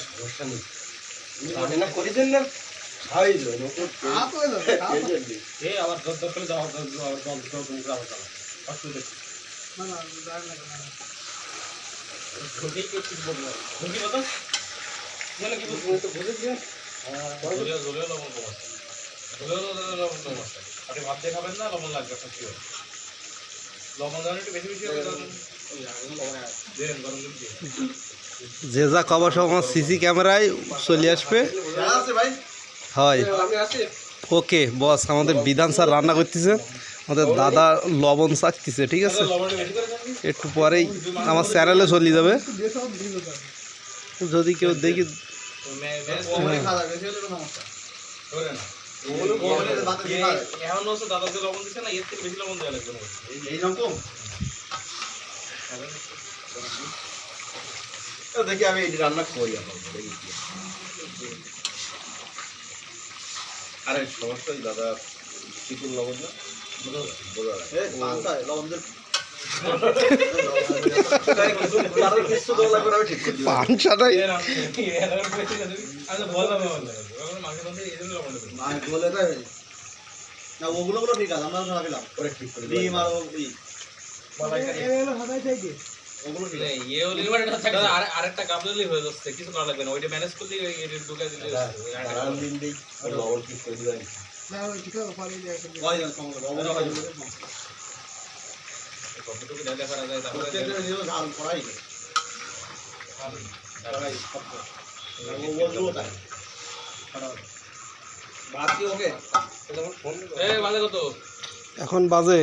সমস্যা নেই রান্না করে দেন না খাওয়াই দেবেন আবার দরকার যাওয়া ভাত দিয়ে খাবেন না লবণ লাগবে লবণ একটু বেশি বেশি যে যা খবর সব আমার সিসি ক্যামেরায় চলে আসবে হয়। ওকে বস, আমাদের বিধান স্যার রান্না করতেছে, আমাদের দাদা লবণ চাকতেছে, ঠিক আছে? একটু পরেই আমার চ্যানেলে চলে যাবে, যদি কেউ দেখি। দেখি আমি রান্না করি আরে সমস্যা দাদা চিকুন লবণ না পানসাটাই ওগুলো ঠিক আছে আমরা ভাবিলাম ঠিক করে ডিম আর আরেকটা কাপড়ই হয়ে যাচ্ছে, কিছু করা লাগবে না, ওইটা ম্যানেজ করলে ঢুকে দিলে লবণ ঠিক করে দিবেন কতটুকু দেখা করা যায় তারপরে ঝাল করাই এখন বাজে